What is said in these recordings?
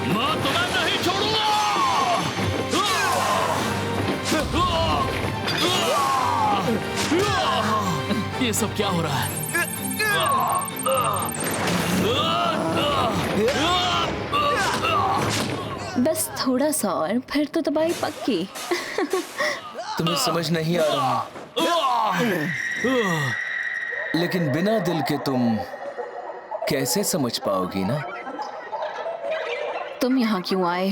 मैं तुम्हें नहीं छोड़ूंगा। ये सब क्या हो रहा है? बस थोड़ा सा और फिर तो तबाही पक्की। तुम्हें समझ नहीं आ रहा, लेकिन बिना दिल के तुम कैसे समझ पाओगी ना? तुम यहाँ क्यों आए?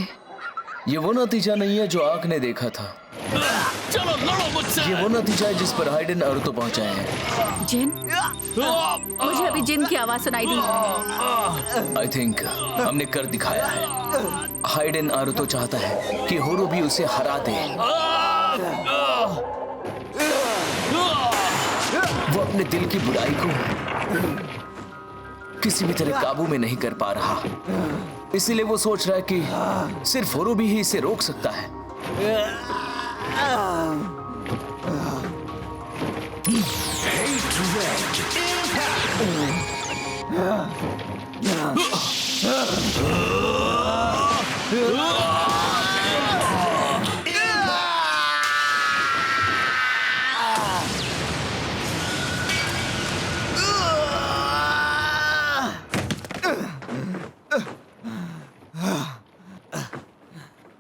ये वो नतीजा नहीं है जो आंख ने देखा था। चलो लड़ो मुझसे। ये वो नतीजा है जिस पर हाइडेन नारुतो पहुंचे हैं। जिन? मुझे अभी जिन की आवाज सुनाई दी। आई थिंक हमने कर दिखाया है। हाइडेन नारुतो चाहता है कि होरोबी उसे हरा दे। वो अपने दिल की बुराई को किसी भी तरह काबू में नहीं कर पा रहा, इसीलिए वो सोच रहा है कि सिर्फ होरोबी ही इसे रोक सकता है।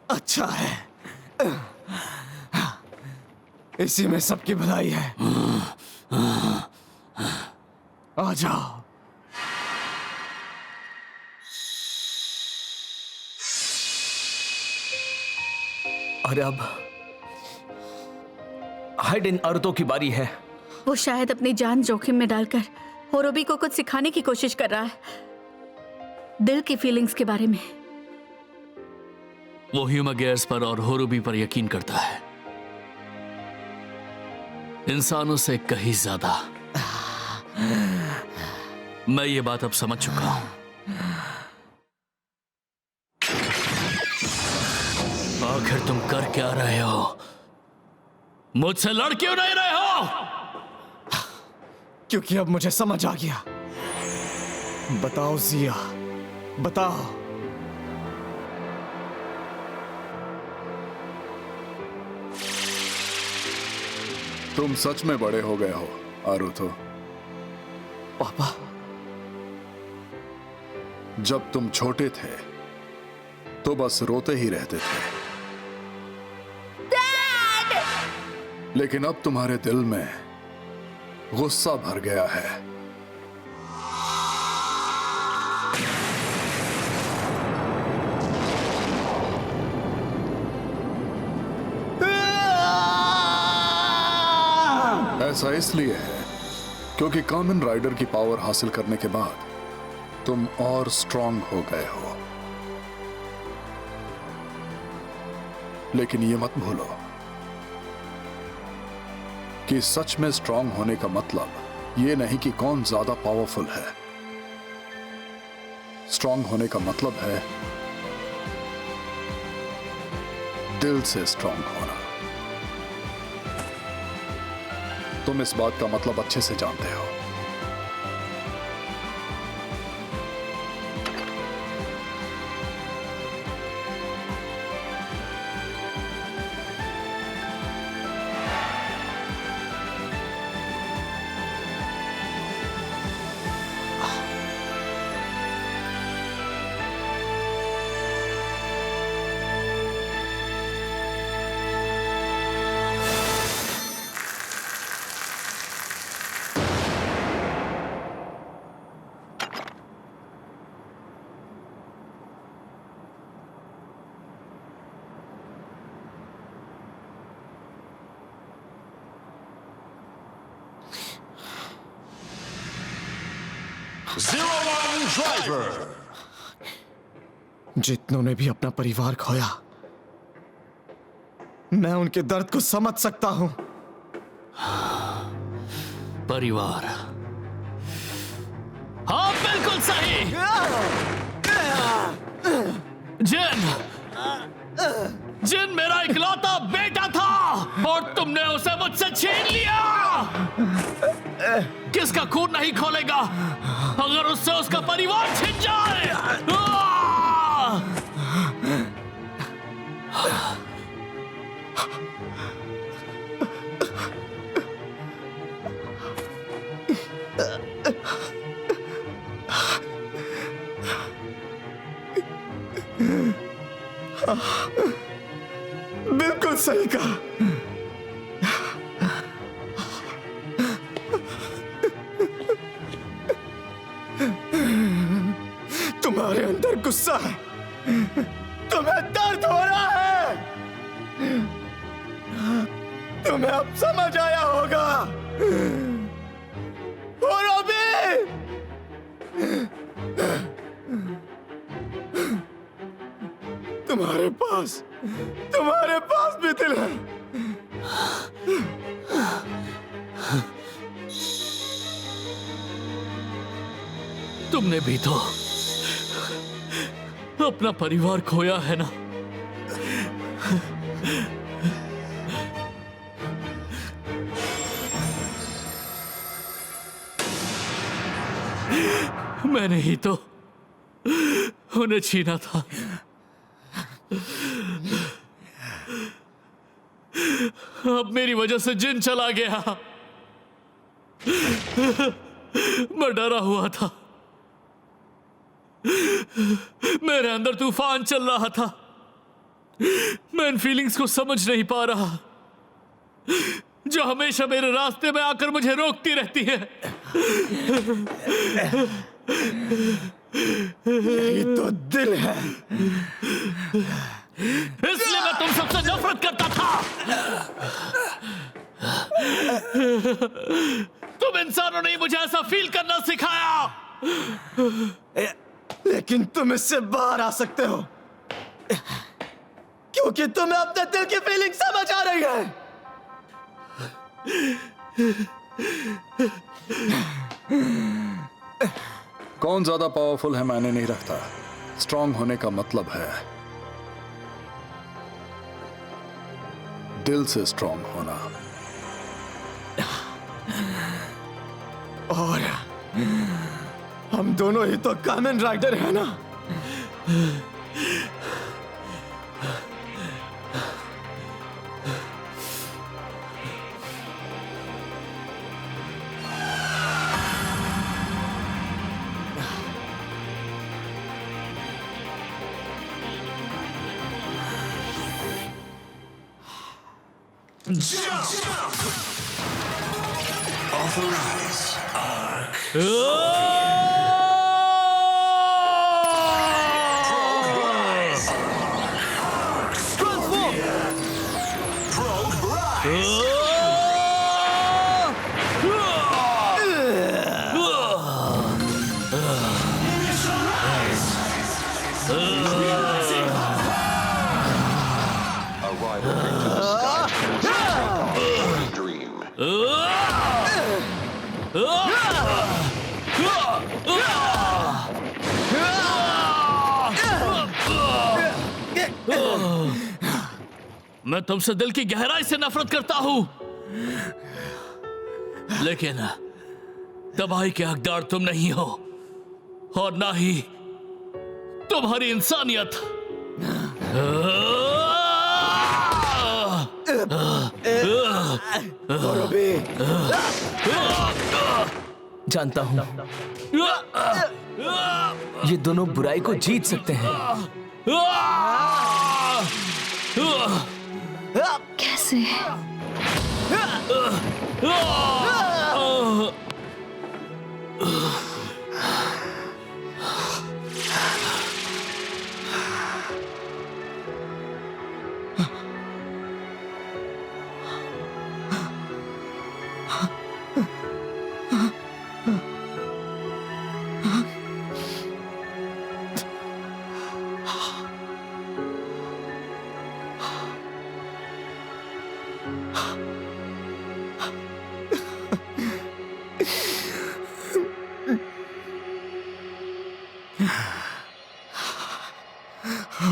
अच्छा है, इसी में सबकी भलाई है। आ जाओ। और अब हाइडेन नारुतो की बारी है। वो शायद अपनी जान जोखिम में डालकर होरोबी को कुछ सिखाने की कोशिश कर रहा है, दिल की फीलिंग्स के बारे में। वो ह्यूमागेयर्स पर और होरोबी पर यकीन करता है, इंसानों से कहीं ज्यादा। मैं ये बात अब समझ चुका हूं। आखिर तुम कर क्या रहे हो? मुझसे लड़ क्यों नहीं रहे हो? क्योंकि अब मुझे समझ आ गया। बताओ जिया, बताओ। तुम सच में बड़े हो गए हो नारुतो। पापा, जब तुम छोटे थे तो बस रोते ही रहते थे, लेकिन अब तुम्हारे दिल में गुस्सा भर गया है। ऐसा इसलिए है क्योंकि कामन राइडर की पावर हासिल करने के बाद तुम और स्ट्रांग हो गए हो। लेकिन ये मत भूलो कि सच में स्ट्रांग होने का मतलब ये नहीं कि कौन ज्यादा पावरफुल है। स्ट्रांग होने का मतलब है दिल से स्ट्रांग होना। तुम इस बात का मतलब अच्छे से जानते हो। जितनों ने भी अपना परिवार खोया, मैं उनके दर्द को समझ सकता हूं। परिवार, हाँ बिल्कुल सही। जिन मेरा इकलौता बेटा था और तुमने उसे मुझसे छीन लिया। किसका खून नहीं खोलेगा मगर उससे उसका परिवार छिन जाए। बिल्कुल सही कहा। तुम्हारे अंदर गुस्सा है, तुम्हें दर्द हो रहा है, तुम्हें अब समझ आया होगा। और अभी तुम्हारे पास भी दिल है। तुमने भी तो अपना परिवार खोया है ना। मैंने ही तो उन्हें छीना था। अब मेरी वजह से जिन चला गया। मैं डरा हुआ था, मेरे अंदर तूफान चल रहा था। मैं इन फीलिंग्स को समझ नहीं पा रहा जो हमेशा मेरे रास्ते में आकर मुझे रोकती रहती है। यही तो दिल है। इसलिए मैं तुम सबसे नफरत करता था। तुम इंसानों ने मुझे ऐसा फील करना सिखाया। लेकिन तुम इससे बाहर आ सकते हो क्योंकि तुम्हें अपने दिल की फीलिंग समझ आ रही है। कौन ज्यादा पावरफुल है मैंने नहीं रखता। स्ट्रांग होने का मतलब है दिल से स्ट्रांग होना। और हम दोनों ही तो कामन राइडर है ना। मैं तुमसे दिल की गहराई से नफरत करता हूं, लेकिन तबाही के हकदार तुम नहीं हो और ना ही तुम्हारी इंसानियत। जानता हूं ये दोनों बुराई को जीत सकते हैं। कैसे?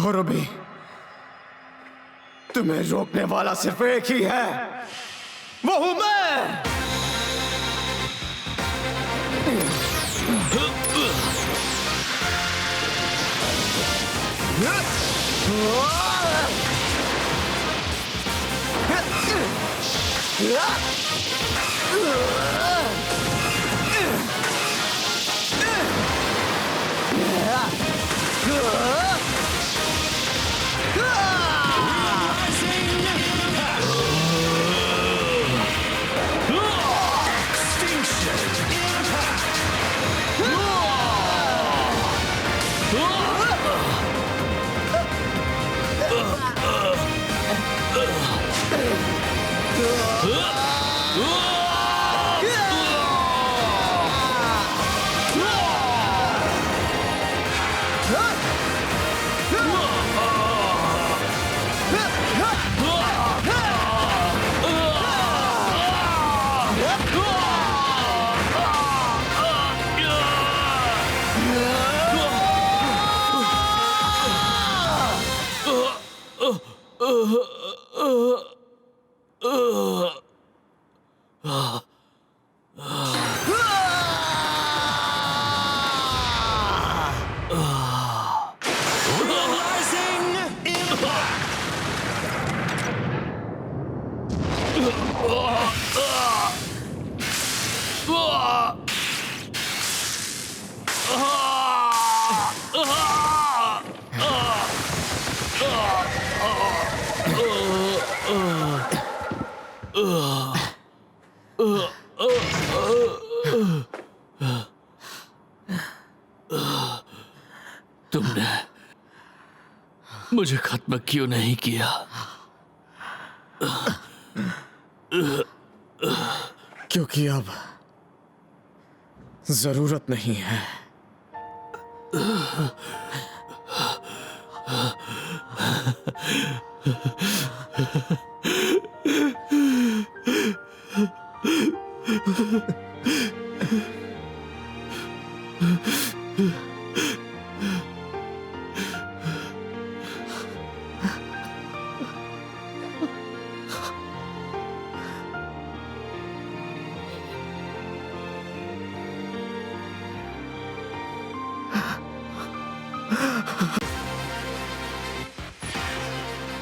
और अभी तुम्हें रोकने वाला सिर्फ एक ही है, वो हूं मैं। तुमने मुझे खत्म क्यों नहीं किया? क्योंकि अब जरूरत नहीं है।